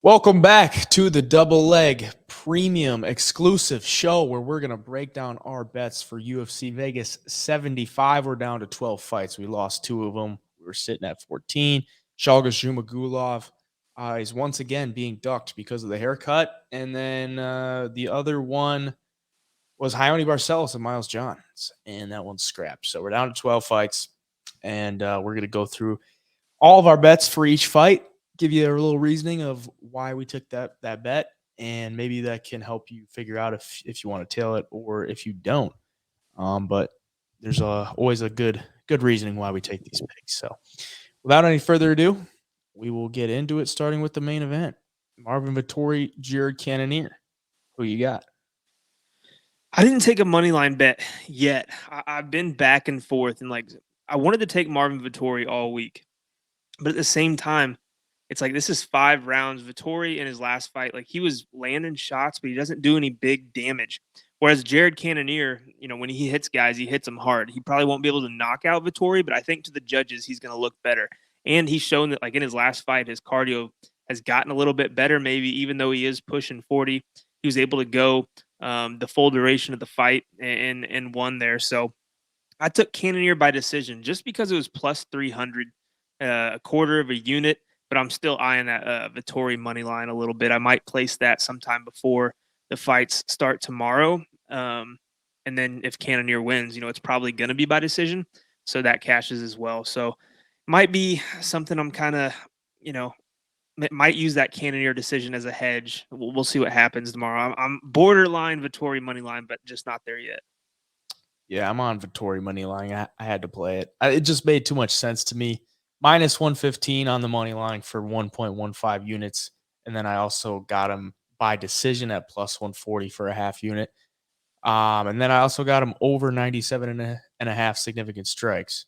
Welcome back to the Double Leg Premium exclusive show where we're going to break down our bets for UFC Vegas 75. We're down to 12 fights. We lost two of them. We were sitting at 14. Shalgas Jumagulov is once again being ducked because of the haircut. And then the other one was Ione Barcelos and Miles Johns, and that one's scrapped. So we're down to 12 fights, and we're going to go through all of our bets for each fight, give you a little reasoning of why we took that bet, and maybe that can help you figure out if you want to tail it or if you don't. But there's always a good reasoning why we take these picks. So without any further ado, we will get into it, starting with the main event. Marvin Vettori, Jared Cannonier. Who you got? I didn't take a money line bet yet. I've been back and forth, and I wanted to take Marvin Vettori all week, but at the same time, it's like this is 5 rounds. Vettori in his last fight, like he was landing shots, but he doesn't do any big damage. Whereas Jared Cannonier, when he hits guys, he hits them hard. He probably won't be able to knock out Vettori, but I think to the judges, he's going to look better. And he's shown that, like in his last fight, his cardio has gotten a little bit better. Maybe even though he is pushing 40, he was able to go the full duration of the fight and won there. So I took Cannonier by decision just because it was plus 300, a quarter of a unit. But I'm still eyeing that Vettori money line a little bit. I might place that sometime before the fights start tomorrow. And then if Cannonier wins, it's probably going to be by decision. So that cashes as well. So might be something I'm kind of, might use that Cannonier decision as a hedge. We'll see what happens tomorrow. I'm borderline Vettori money line, but just not there yet. Yeah, I'm on Vettori money line. I had to play it. It just made too much sense to me. Minus 115 on the money line for 1.15 units. And then I also got him by decision at plus 140 for a half unit. And then I also got him over 97 and a half significant strikes.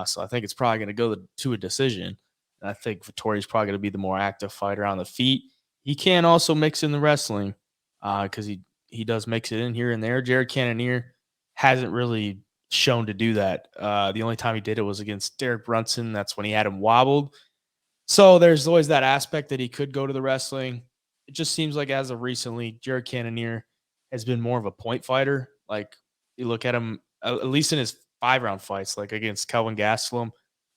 So I think it's probably going to go to a decision. And I think Vettori's probably going to be the more active fighter on the feet. He can also mix in the wrestling because he does mix it in here and there. Jared Cannonier hasn't really shown to do that. The only time he did it was against Derek Brunson. That's when he had him wobbled. So there's always that aspect that he could go to the wrestling. It just seems like as of recently, Jared Cannonier has been more of a point fighter. Like you look at him, at least in his 5-round fights, like against Kelvin Gastelum,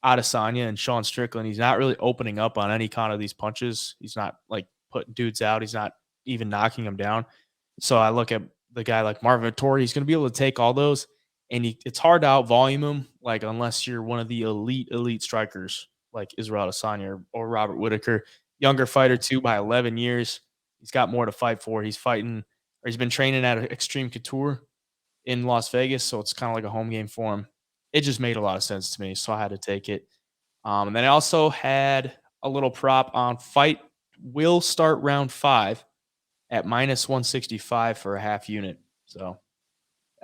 Adesanya, and Sean Strickland, he's not really opening up on any kind of these punches. He's not like putting dudes out. He's not even knocking them down. So I look at the guy like Marvin Vettori, he's going to be able to take all those, and it's hard to out volume him, like unless you're one of the elite strikers like Israel Adesanya or Robert Whitaker. Younger fighter too by 11 years. He's got more to fight for. He's fighting, or he's been training at Extreme Couture in Las Vegas, so it's kind of like a home game for him. It just made a lot of sense to me, so I had to take it. And then I also had a little prop on fight will start round 5 at minus 165 for a half unit. So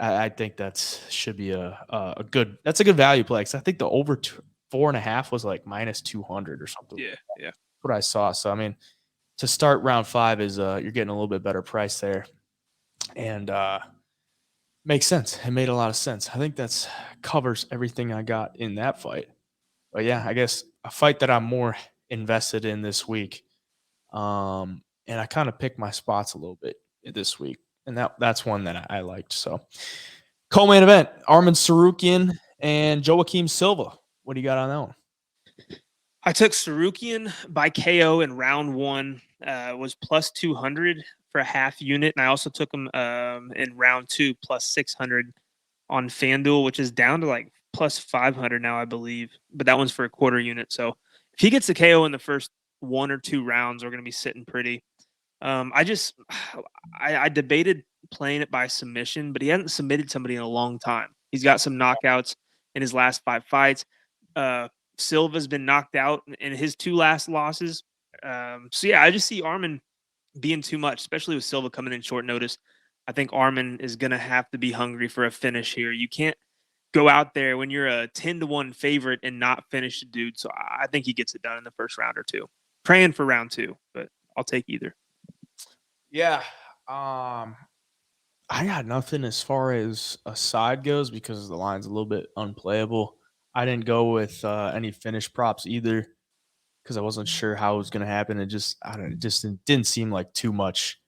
I think that should be a good. That's a good value play because I think the over 4.5 was like minus 200 or something. Yeah. That's what I saw. So I mean, to start round 5 is you're getting a little bit better price there, and makes sense. It made a lot of sense. I think that's covers everything I got in that fight. But yeah, I guess a fight that I'm more invested in this week. And I kind of picked my spots a little bit this week, and that's one that I liked. So, co-main event: Arman Sarukian and Joaquim Silva. What do you got on that one? I took Sarukian by KO in round 1. Was plus 200 for a half unit, and I also took him in round 2 plus 600 on FanDuel, which is down to like plus 500 now, I believe. But that one's for a quarter unit. So if he gets the KO in the first 1 or 2 rounds, we're going to be sitting pretty. I debated playing it by submission, but he hasn't submitted somebody in a long time. He's got some knockouts in his last 5 fights. Silva's been knocked out in his 2 last losses. So yeah, I just see Arman being too much, especially with Silva coming in short notice. I think Arman is going to have to be hungry for a finish here. You can't go out there when you're a 10-1 favorite and not finish the dude. So I think he gets it done in the first round or 2. Praying for round 2, but I'll take either. Yeah. I got nothing as far as a side goes because the line's a little bit unplayable. I didn't go with any finish props either because I wasn't sure how it was going to happen. It just, I don't know, it just didn't seem like too much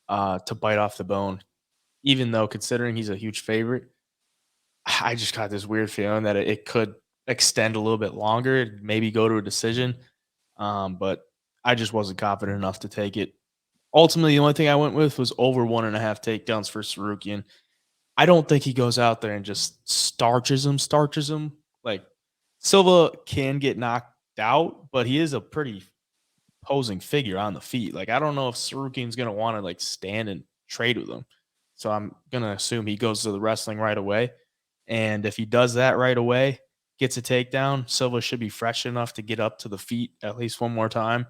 to bite off the bone, even though considering he's a huge favorite. I just got this weird feeling that it could extend a little bit longer, maybe go to a decision. But I just wasn't confident enough to take it. Ultimately, the only thing I went with was over 1.5 takedowns for Sarukian. I don't think he goes out there and just starches him. Like Silva can get knocked out, but he is a pretty posing figure on the feet. Like I don't know if Sarukian's gonna want to like stand and trade with him. So I'm gonna assume he goes to the wrestling right away. And if he does that right away, gets a takedown, Silva should be fresh enough to get up to the feet at least one more time,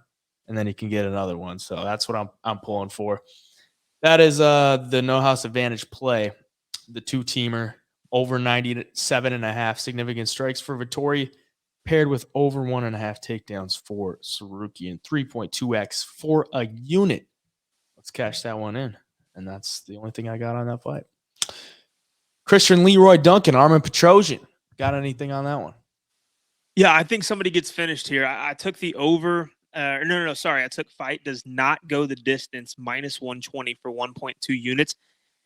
and then he can get another one. So that's what I'm pulling for. That is the no house advantage play. The two teamer over 97.5 significant strikes for Vettori, paired with over 1.5 takedowns for Sarukian, 3.2x for a unit. Let's cash that one in. And that's the only thing I got on that fight. Christian Leroy Duncan, Armin Petrosian. Got anything on that one? Yeah, I think somebody gets finished here. I took the over. No, sorry. I took fight does not go the distance, minus 120 for 1.2 units.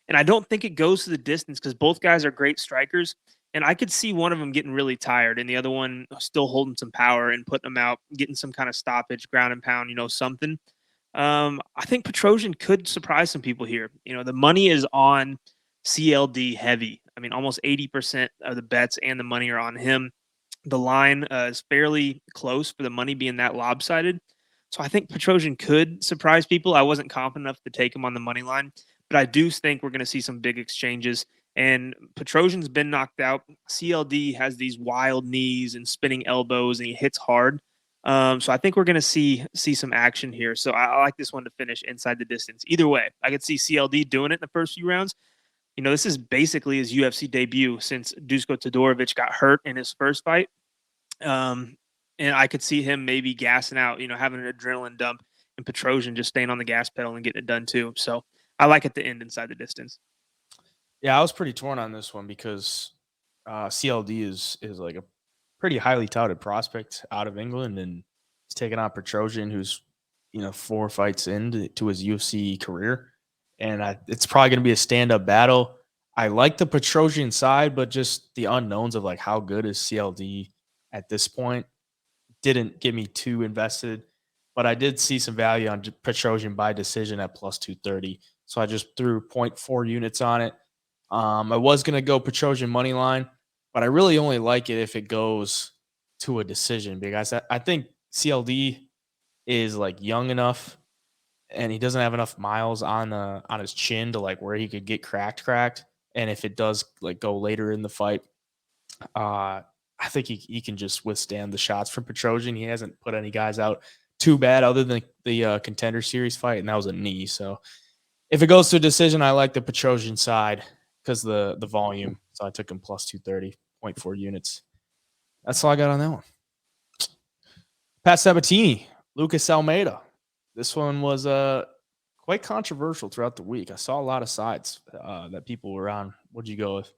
And I don't think it goes to the distance because both guys are great strikers. And I could see one of them getting really tired and the other one still holding some power and putting them out, getting some kind of stoppage, ground and pound, something. I think Petrosian could surprise some people here. The money is on CLD heavy. I mean, almost 80% of the bets and the money are on him. The line is fairly close for the money being that lopsided. So I think Petrosian could surprise people. I wasn't confident enough to take him on the money line, but I do think we're going to see some big exchanges. And Petrosian's been knocked out. CLD has these wild knees and spinning elbows, and he hits hard. So I think we're going to see some action here. So I like this one to finish inside the distance. Either way, I could see CLD doing it in the first few rounds. This is basically his UFC debut since Dusko Todorovic got hurt in his first fight. And I could see him maybe gassing out, having an adrenaline dump, and Petrosian just staying on the gas pedal and getting it done too. So I like it to end inside the distance. Yeah, I was pretty torn on this one because CLD is like a pretty highly touted prospect out of England, and he's taking on Petrosian, who's 4 fights into his UFC career, and it's probably going to be a stand up battle. I like the Petrosian side, but just the unknowns of like how good is CLD at this point didn't get me too invested. But I did see some value on Petrosian by decision at plus 230, so I just threw 0.4 units on it. I was going to go Petrosian money line, but I really only like it if it goes to a decision because I think CLD is like young enough and he doesn't have enough miles on his chin to like where he could get cracked. And if it does like go later in the fight, I think he can just withstand the shots from Petrosian. He hasn't put any guys out too bad other than the Contender Series fight, and that was a knee. So if it goes to a decision, I like the Petrosian side because the volume. So I took him plus 230.4 units. That's all I got on that one. Pat Sabatini, Lucas Almeida. This one was quite controversial throughout the week. I saw a lot of sides that people were on. What'd you go with?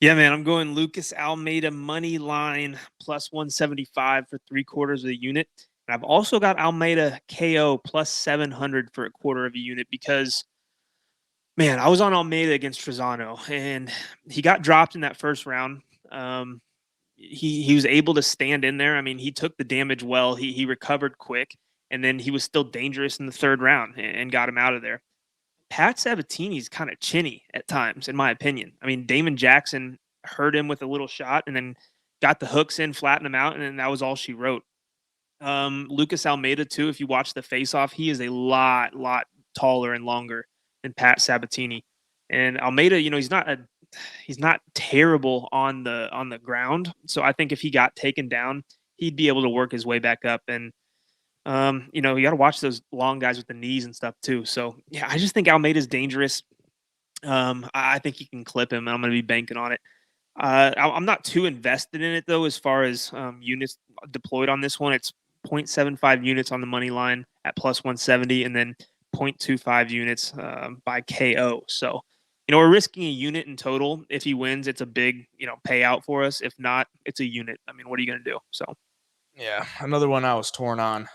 Yeah, man, I'm going Lucas Almeida money line plus 175 for 3/4 of a unit. And I've also got Almeida KO plus 700 for 1/4 of a unit because, man, I was on Almeida against Trezano and he got dropped in that first round. He was able to stand in there. I mean, he took the damage well. He recovered quick, and then he was still dangerous in the third round and got him out of there. Pat Sabatini's kind of chinny at times, in my opinion. I mean, Damon Jackson hurt him with a little shot and then got the hooks in, flattened him out, and then that was all she wrote. Lucas Almeida, too, if you watch the face-off, he is a lot taller and longer than Pat Sabatini. And Almeida, he's not terrible on the ground. So I think if he got taken down, he'd be able to work his way back up. And you got to watch those long guys with the knees and stuff too. So yeah, I just think Almeida's dangerous. I think he can clip him, and I'm going to be banking on it. I'm not too invested in it though, as far as units deployed on this one. It's 0.75 units on the money line at plus 170, and then 0.25 units by KO. So, we're risking a unit in total. If he wins, it's a big, payout for us. If not, it's a unit. I mean, what are you going to do? So. Yeah, another one I was torn on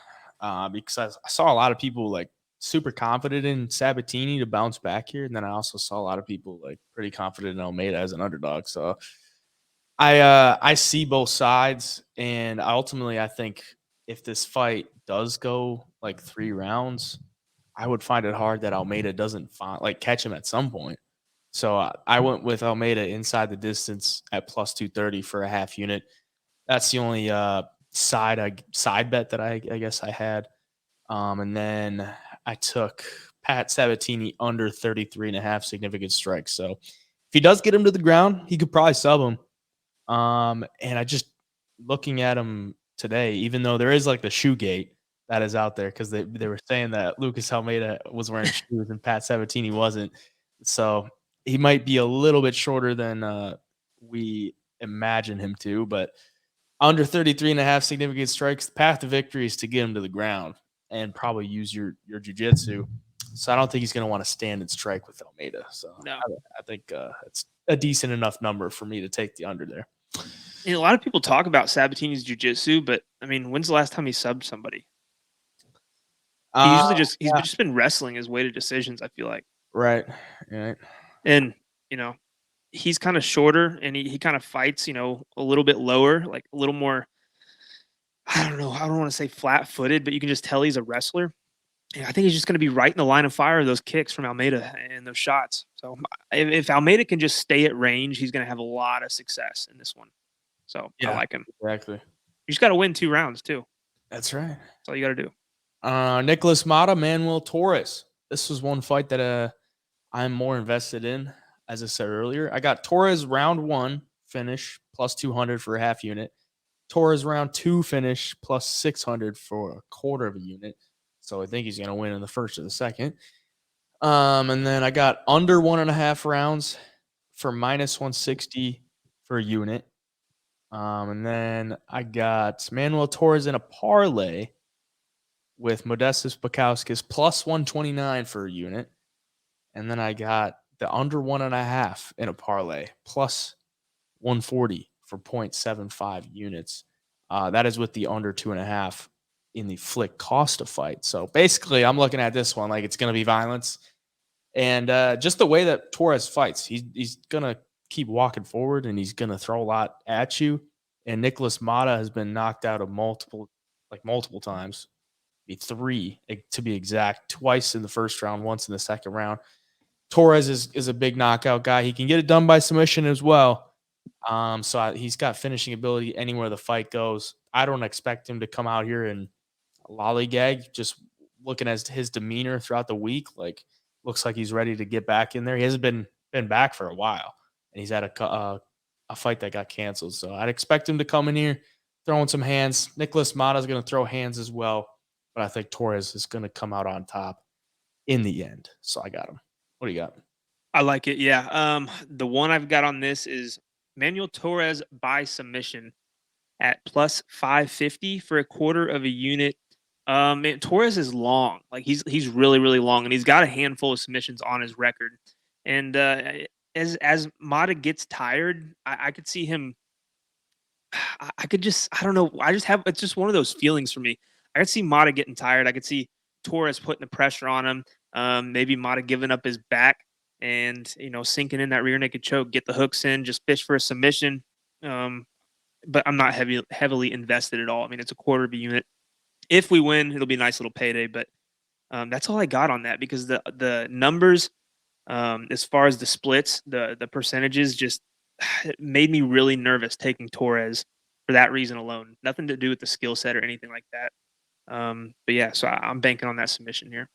because I saw a lot of people like super confident in Sabatini to bounce back here, and then I also saw a lot of people like pretty confident in Almeida as an underdog. So I see both sides, and ultimately I think if this fight does go like 3 rounds, I would find it hard that Almeida doesn't catch him at some point. So I went with Almeida inside the distance at plus 230 for a half unit. That's the only side bet that I guess I had. And then I took Pat Sabatini under 33.5 significant strikes. So if he does get him to the ground, he could probably sub him. And I just looking at him today, even though there is like the shoe gate that is out there because they were saying that Lucas Almeida was wearing shoes and Pat Sabatini wasn't. So he might be a little bit shorter than we imagine him to, but under 33.5 significant strikes, the path to victory is to get him to the ground and probably use your jiu-jitsu. So I don't think he's going to want to stand and strike with Almeida. So No. I think it's a decent enough number for me to take the under there. And a lot of people talk about Sabatini's jiu-jitsu, but I mean, when's the last time he subbed somebody? He usually he's Yeah, just been wrestling his way to decisions, I feel like. right. And, you know, he's kind of shorter and he kind of fights, you know, a little bit lower, like a little more, I don't know, I don't want to say flat-footed, but you can just tell he's a wrestler. And I think he's just going to be right in the line of fire of those kicks from Almeida and those shots. So if Almeida can just stay at range, he's going to have a lot of success in this one. So I like him. Exactly. You just got to win 2 rounds too. That's right. That's all you got to do. Nicholas Mata, Manuel Torres. This was one fight that I'm more invested in. As I said earlier, I got Torres round 1 finish plus 200 for a half unit. Torres round 2 finish plus 600 for a quarter of a unit. So I think he's going to win in the first or the second. And then I got under 1.5 rounds for minus 160 for a unit. And then I got Manuel Torres in a parlay with Modestus Bukowskis plus 129 for a unit. And then I got the under 1.5 in a parlay plus 140 for 0.75 units. That is with the under 2.5 in the Flick Costa fight. So basically, I'm looking at this one like it's going to be violence. And just the way that Torres fights, he's going to keep walking forward and he's going to throw a lot at you. And Nicholas Mata has been knocked out of multiple times. 3 to be exact, twice in the first round, once in the second round. Torres is a big knockout guy. He can get it done by submission as well. So he's got finishing ability anywhere the fight goes. I don't expect him to come out here and lollygag. Just looking at his demeanor throughout the week, like looks like he's ready to get back in there. He hasn't been back for a while, and he's had a fight that got canceled. So I'd expect him to come in here throwing some hands. Nicholas Mata is going to throw hands as well, but I think Torres is going to come out on top in the end. So I got him. What do you got? I like it. Yeah. The one I've got on this is Manuel Torres by submission at plus 550 for a quarter of a unit. Man, Torres is long. Like he's really, really long, and he's got a handful of submissions on his record. And as Mata gets tired, I could see him. I could just, I don't know. It's just one of those feelings for me. I could see Mata getting tired. I could see Torres putting the pressure on him. Maybe Mata giving up his back and, you know, sinking in that rear naked choke, get the hooks in, just fish for a submission. But I'm not heavily invested at all. I mean, it's a quarter of a unit. If we win, it'll be a nice little payday. But that's all I got on that because the numbers, as far as the splits, the percentages, just made me really nervous taking Torres for that reason alone. Nothing to do with the skill set or anything like that. But yeah, so I'm banking on that submission here.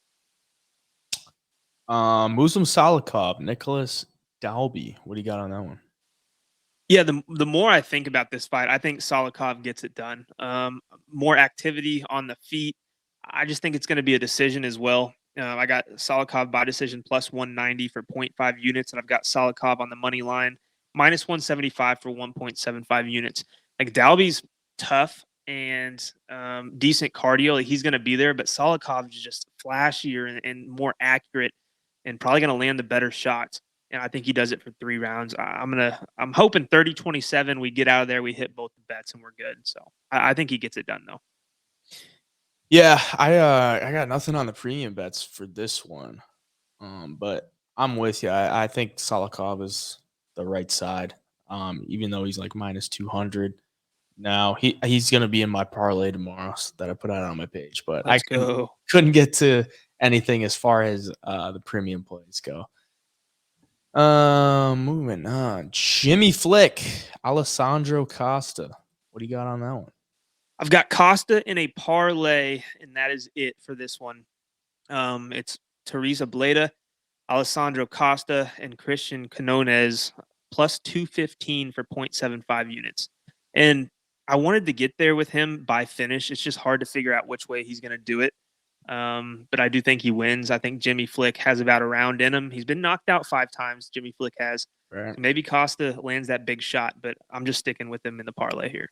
Muslim Salikov, Nicholas Dalby. What do you got on that one? Yeah, the more I think about this fight, I think Salikov gets it done. More activity on the feet. I just think it's going to be a decision as well. I got Salikov by decision plus 190 for 0.5 units, and I've got Salikov on the money line minus 175 for 1.75 units. Like Dalby's tough and decent cardio. Like he's going to be there, but Salikov is just flashier and more accurate and probably going to land the better shots. and I think he does it for 3 rounds. I'm hoping 30-27, we get out of there, we hit both the bets, and we're good. So I think he gets it done though. Yeah, I got nothing on the premium bets for this one. But I'm with you. I think Salikov is the right side. Even though he's like minus 200 now, he's gonna be in my parlay tomorrow that I put out on my page. But I Let's go. couldn't get to anything as far as the premium plays go. Moving on. Jimmy Flick, Alessandro Costa. What do you got on that one? I've got Costa in a parlay, and that is it for this one. It's Teresa Bleda, Alessandro Costa, and Christian Cannonier plus 215 for 0.75 units. And I wanted to get there with him by finish. It's just hard to figure out which way he's going to do it. But I do think he wins. I think Jimmy Flick has about a round in him. He's been knocked out 5 times. Jimmy Flick has. Right. So maybe Costa lands that big shot, but I'm just sticking with him in the parlay here.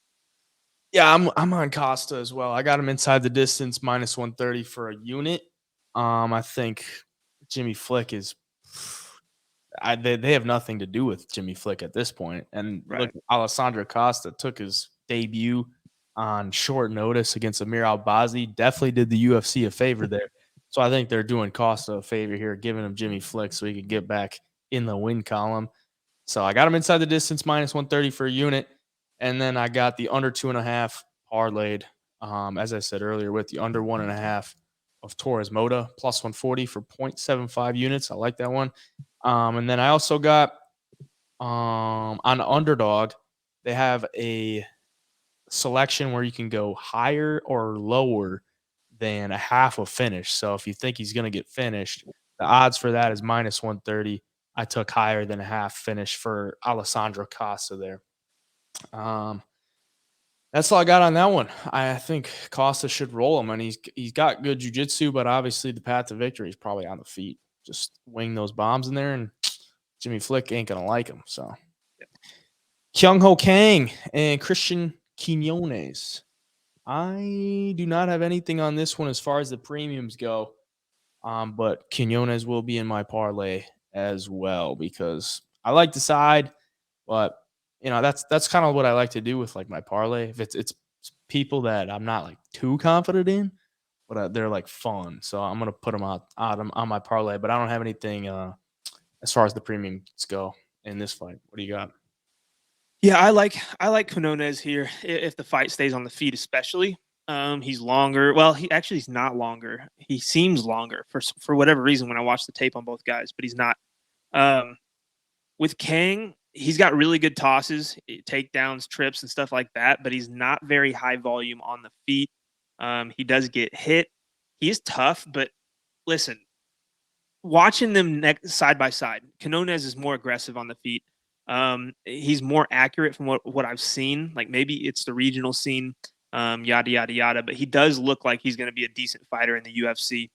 Yeah, I'm on Costa as well. I got him inside the distance minus 130 for a unit. I think Jimmy Flick is they have nothing to do with Jimmy Flick at this point. And Right. look, Alessandro Costa took his debut on short notice against Amir Albazi. Definitely did the UFC a favor there. So I think they're doing Costa a favor here, giving him Jimmy Flick so he can get back in the win column. So I got him inside the distance minus 130 for a unit. And then I got the under 2.5 parlayed, as I said earlier, with the under 1.5 of Torres Moda plus 140 for 0.75 units. I like that one. And then I also got on Underdog, they have a selection where you can go higher or lower than a half of finish. So if you think he's going to get finished, the odds for that is minus 130. I took higher than a half finish for Alessandro Costa there. That's all I got on that one. I think Costa should roll him, and he's got good jiu-jitsu, but obviously the path to victory is probably on the feet. Just wing those bombs in there, and Jimmy Flick ain't gonna like him. So, Kyung Ho Kang and Christian Quinones. I do not have anything on this one as far as the premiums go, but Quinones will be in my parlay as well because I like the side, but that's kind of what I like to do with like my parlay. If it's people that I'm not like too confident in, but they're like fun, so I'm gonna put them out on my parlay. But I don't have anything as far as the premiums go in this fight. What do you got? Yeah, I like Quinones here if the fight stays on the feet, especially. He's longer. Well, he's not longer. He seems longer for whatever reason when I watch the tape on both guys, but he's not. With Kang, he's got really good tosses, takedowns, trips, and stuff like that, but he's not very high volume on the feet. He does get hit. He is tough, but listen, watching them side by side, Quinones is more aggressive on the feet. He's more accurate from what I've seen. Like maybe it's the regional scene, yada yada yada. But he does look like he's going to be a decent fighter in the UFC,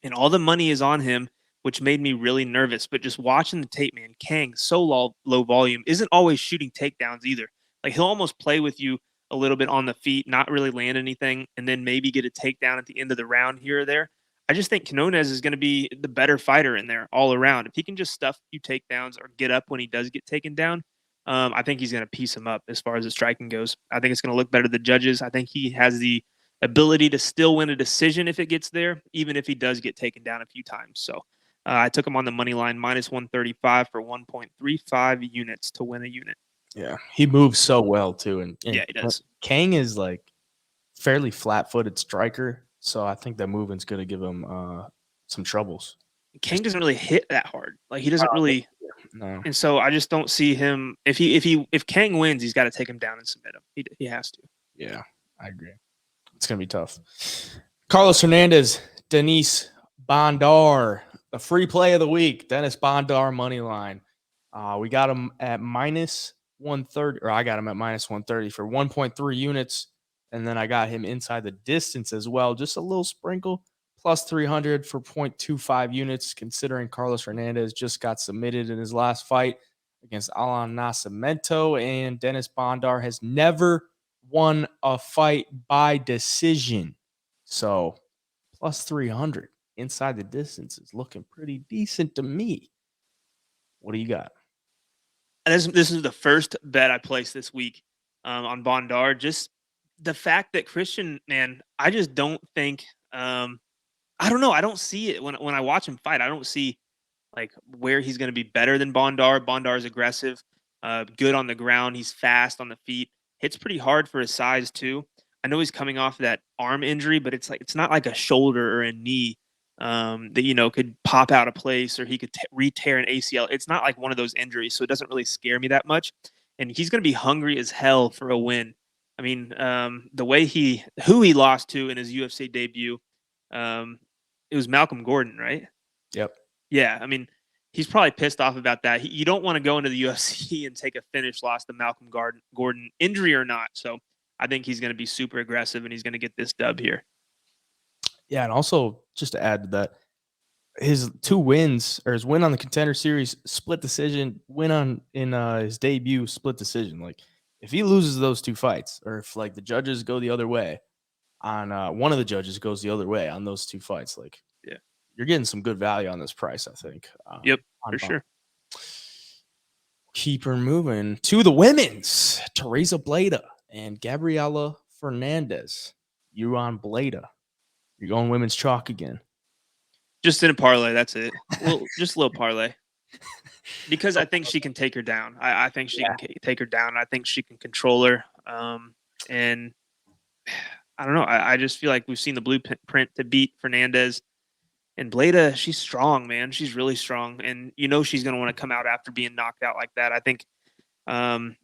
and all the money is on him, which made me really nervous. But just watching the tape, man, Kang so low volume isn't always shooting takedowns either. Like he'll almost play with you a little bit on the feet, not really land anything, and then maybe get a takedown at the end of the round here or there. I just think Quinones is going to be the better fighter in there all around. If he can just stuff a few takedowns or get up when he does get taken down, I think he's going to piece him up as far as the striking goes. I think it's going to look better to the judges. I think he has the ability to still win a decision if it gets there, even if he does get taken down a few times. So I took him on the money line minus 135 for 1.35 units to win a unit. Yeah, he moves so well too, and yeah, he does. Kang is like fairly flat-footed striker, so I think that movement's going to give him some troubles. Kang doesn't really hit that hard. Like he doesn't really. No. And so I just don't see him. If Kang wins, he's got to take him down and submit him. He has to. Yeah, I agree. It's gonna be tough. Carlos Hernandez, Denise Bondar, the free play of the week. Dennis Bondar money line. We got him at minus 130, or I got him at minus 130 for 1.3 units. And then I got him inside the distance as well. Just a little sprinkle, plus 300 for 0.25 units, considering Carlos Hernandez just got submitted in his last fight against Alan Nascimento. And Dennis Bondar has never won a fight by decision. So plus 300 inside the distance is looking pretty decent to me. What do you got? And this is the first bet I placed this week on Bondar. Just the fact that Christian, man, I just don't think. I don't know. I don't see it when I watch him fight. I don't see like where he's going to be better than Bondar. Bondar is aggressive, good on the ground. He's fast on the feet. Hits pretty hard for his size too. I know he's coming off that arm injury, but it's not like a shoulder or a knee that could pop out of place or he could re-tear an ACL. It's not like one of those injuries, so it doesn't really scare me that much. And he's going to be hungry as hell for a win. I mean, the way who he lost to in his UFC debut, it was Malcolm Gordon, right? Yep. Yeah, I mean, he's probably pissed off about that. You don't want to go into the UFC and take a finish loss to Malcolm Gordon, injury or not. So I think he's going to be super aggressive and he's going to get this dub here. Yeah, and also just to add to that, his 2 wins or his win on the Contender Series split decision, win on in his debut split decision. Like if he loses those 2 fights, or if like the judges go the other way on one of the judges goes the other way on those 2 fights, like Yeah. you're getting some good value on this price, I think. Yep, for sure. Keep her moving to the women's. Teresa Bleda and Gabriela Fernandez. You on Bleda. You're going women's chalk again. Just in a parlay, that's it. Well, just a little parlay. Because I think she can take her down. I think she can take her down. I think she can control her. And I don't know. I just feel like we've seen the blueprint to beat Fernandez. And Bleda, she's strong, man. She's really strong. And she's going to want to come out after being knocked out like that. I think I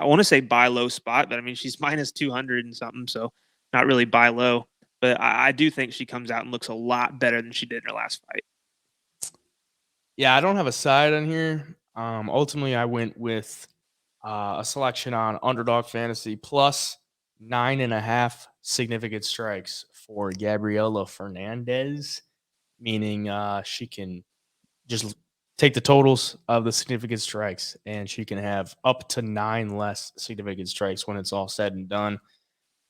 want to say buy low spot, but I mean, she's minus 200 and something. So not really buy low. But I do think she comes out and looks a lot better than she did in her last fight. Yeah, I don't have a side on here. Ultimately, I went with a selection on Underdog Fantasy plus 9.5 significant strikes for Gabriela Fernandez, meaning she can just take the totals of the significant strikes and she can have up to 9 less significant strikes when it's all said and done.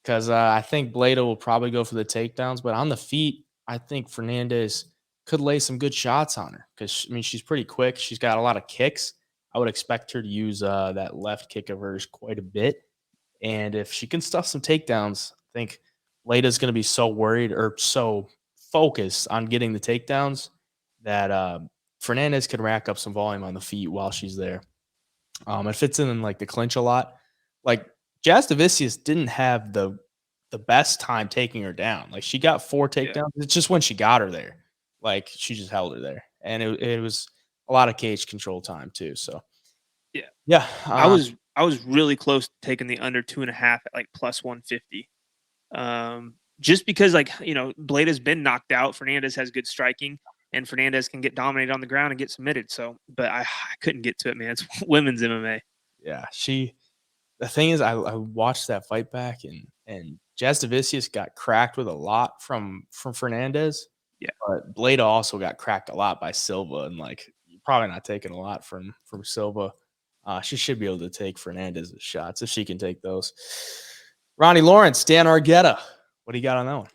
Because I think Bleda will probably go for the takedowns, but on the feet, I think Fernandez could lay some good shots on her. Because I mean, she's pretty quick. She's got a lot of kicks. I would expect her to use that left kick of hers quite a bit. And if she can stuff some takedowns, I think Bleda's going to be so worried or so focused on getting the takedowns that Fernandez can rack up some volume on the feet while she's there. It fits in like the clinch a lot. Like Jastovicius didn't have the best time taking her down. Like she got 4 takedowns. Yeah. It's just when she got her there, like she just held her there, and it was a lot of cage control time too. So yeah. I was really close to taking the under 2.5 at like plus 150. Just because Bleda's been knocked out. Fernandez has good striking. And Fernandez can get dominated on the ground and get submitted. So, but I couldn't get to it, man. It's women's MMA. Yeah, the thing is, I watched that fight back, and Jastovicius got cracked with a lot from Fernandez. Yeah, but Bleda also got cracked a lot by Silva, and like you're probably not taking a lot from Silva. She should be able to take Fernandez's shots if she can take those. Ronnie Lawrence, Dan Argueta. What do you got on that one?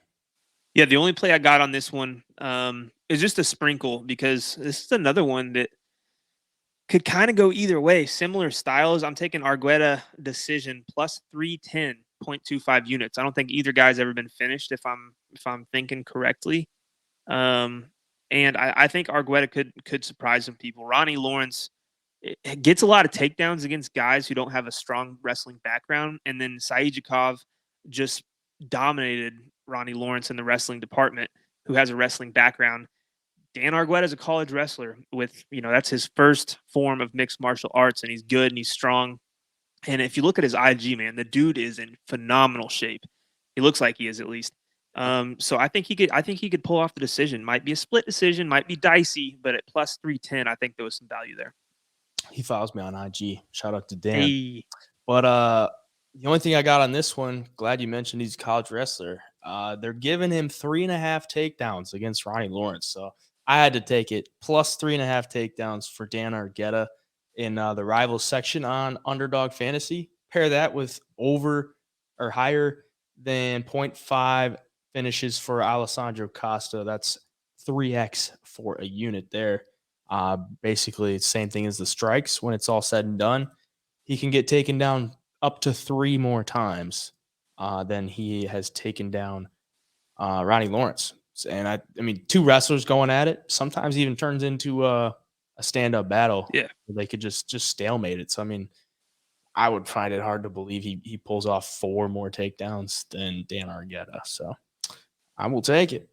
Yeah, the only play I got on this one is just a sprinkle because this is another one that could kind of go either way. Similar styles. I'm taking Argueta decision plus 310.25 units. I don't think either guy's ever been finished if I'm thinking correctly. And I think Argueta could surprise some people. Ronnie Lawrence gets a lot of takedowns against guys who don't have a strong wrestling background. And then Saidjikov just dominated Ronnie Lawrence in the wrestling department, who has a wrestling background. Dan Argueta is a college wrestler with, that's his first form of mixed martial arts, and he's good and he's strong. And if you look at his IG, man, the dude is in phenomenal shape. He looks like he is, at least. So I think he could pull off the decision. Might be a split decision, might be dicey, but at plus 310, I think there was some value there. He follows me on IG. Shout out to Dan. Hey. But the only thing I got on this one, glad you mentioned he's a college wrestler. They're giving him 3.5 takedowns against Ronnie Lawrence. So I had to take it plus 3.5 takedowns for Dan Argueta in the rivals section on Underdog Fantasy. Pair that with over or higher than 0.5 finishes for Alessandro Costa. That's 3x for a unit there. Basically, it's the same thing as the strikes. When it's all said and done, he can get taken down up to 3 more times than he has taken down Ronnie Lawrence. And I mean, two wrestlers going at it sometimes even turns into a stand-up battle. Yeah. Where they could just stalemate it. So I mean, I would find it hard to believe he pulls off 4 more takedowns than Dan Argueta. So I will take it.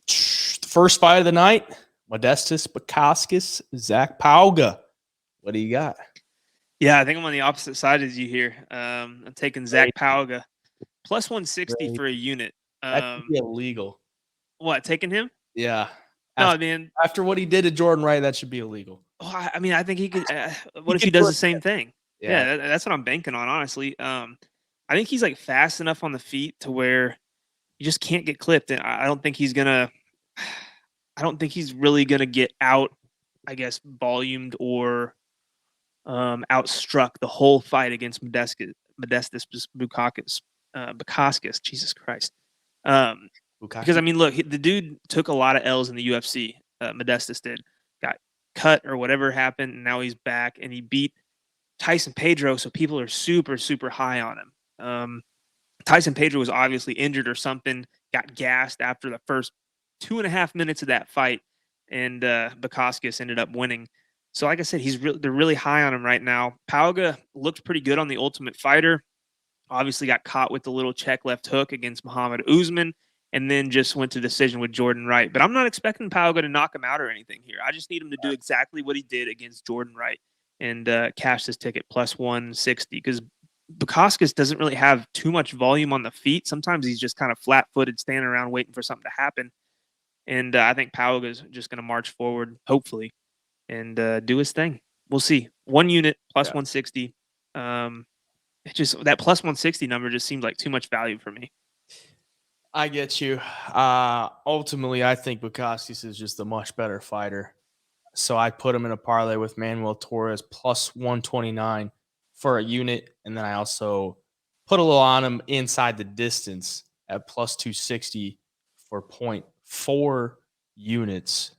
The first fight of the night, Modestas Bukauskas, Zach Pauga. What do you got? Yeah, I think I'm on the opposite side as you here. I'm taking Zach Pauga. Plus 160 for a unit. That could be illegal. What, taking him? Yeah. No, man. After what he did to Jordan Wright, that should be illegal. Oh, I mean, I think he could. What if he does the same thing? Yeah, that's what I'm banking on, honestly. I think he's like fast enough on the feet to where you just can't get clipped, and I don't think he's gonna. I don't think he's really gonna get out, I guess, volumed or outstruck the whole fight against Modestas Bukauskas. Jesus Christ. Because I mean, look, the dude took a lot of L's in the UFC. Modestas did, got cut or whatever happened, and now he's back and he beat Tyson Pedro. So people are super, super high on him. Tyson Pedro was obviously injured or something, got gassed after the first 2.5 minutes of that fight, and Bukauskas ended up winning. So, like I said, they're really high on him right now. Pauga looked pretty good on the Ultimate Fighter. Obviously got caught with the little check left hook against Muhammad Usman, and then just went to decision with Jordan Wright. But I'm not expecting Pauga to knock him out or anything here. I just need him to do exactly what he did against Jordan Wright and cash this ticket plus 160, because Bukauskas doesn't really have too much volume on the feet. Sometimes he's just kind of flat-footed, standing around waiting for something to happen. And I think Pauga is just going to march forward, hopefully, and do his thing. We'll see. 1 unit plus 160. It just, that plus 160 number just seems like too much value for me. I get you. Ultimately, I think Bukauskas is just a much better fighter. So I put him in a parlay with Manuel Torres plus 129 for a unit. And then I also put a little on him inside the distance at plus 260 for 0.4 units.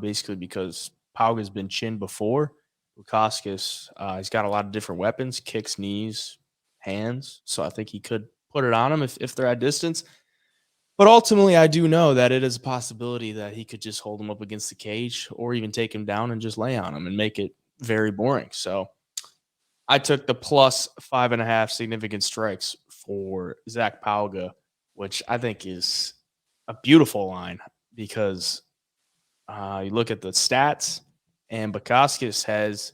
Basically because Pauga's been chinned before. Bukauskas, he's got a lot of different weapons, kicks, knees, hands. So I think he could put it on him if they're at distance. But ultimately, I do know that it is a possibility that he could just hold him up against the cage or even take him down and just lay on him and make it very boring. So I took the plus 5.5 significant strikes for Zach Pauga, which I think is a beautiful line because you look at the stats, and Bukauskas has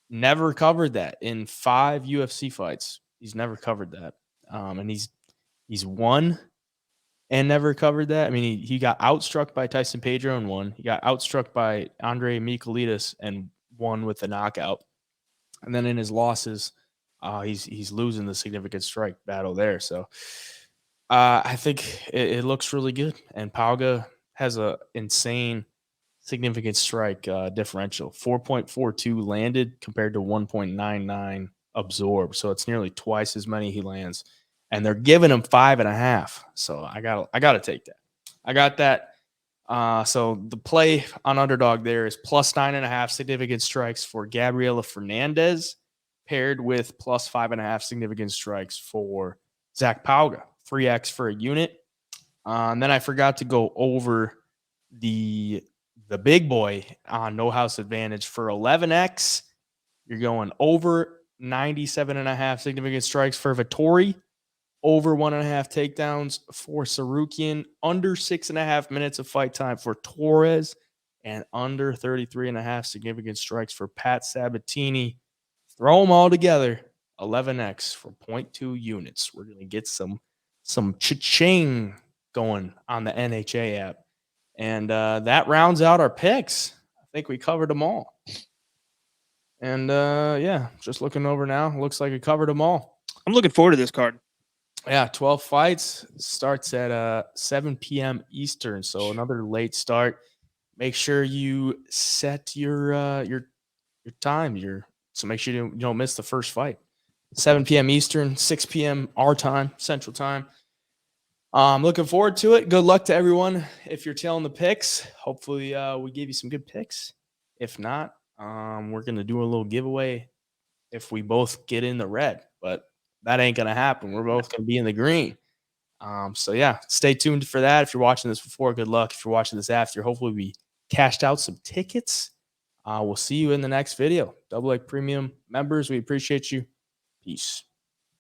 never covered that in 5 UFC fights. He's never covered that, and he's won and never covered that. I mean, he got outstruck by Tyson Pedro and won. He got outstruck by Andre Michailidis and won with a knockout. And then in his losses, he's losing the significant strike battle there. So I think it looks really good. And Pauga has a insane significant strike differential. 4.42 landed compared to 1.99 absorbed. So it's nearly twice as many he lands. And they're giving him 5.5. So I gotta take that. I got that. So the play on underdog there is plus 9.5 significant strikes for Gabriela Fernandez, paired with plus 5.5 significant strikes for Zach Pauga. 3x for a unit. And then I forgot to go over the big boy on No House Advantage for 11x. You're going over 97.5 significant strikes for Vettori, over 1.5 takedowns for Sarukian, under 6.5 minutes of fight time for Torres, and under 33.5 significant strikes for Pat Sabatini. Throw them all together, 11x for 0.2 units. We're going to get some cha-ching going on the NHA app. And that rounds out our picks. I think we covered them all. And yeah, just looking over now, looks like we covered them all. I'm looking forward to this card. Yeah, 12 fights. Starts at 7 p.m. Eastern, so another late start. Make sure you set your time. So make sure you don't miss the first fight. 7 p.m. Eastern, 6 p.m. our time, Central Time. I'm looking forward to it. Good luck to everyone if you're tailing the picks. Hopefully we gave you some good picks. If not, we're gonna do a little giveaway if we both get in the red, but that ain't gonna happen. We're both gonna be in the green. So yeah, stay tuned for that. If you're watching this before, good luck. If you're watching this after, hopefully we cashed out some tickets. We'll see you in the next video. Double A Premium members, we appreciate you. Peace.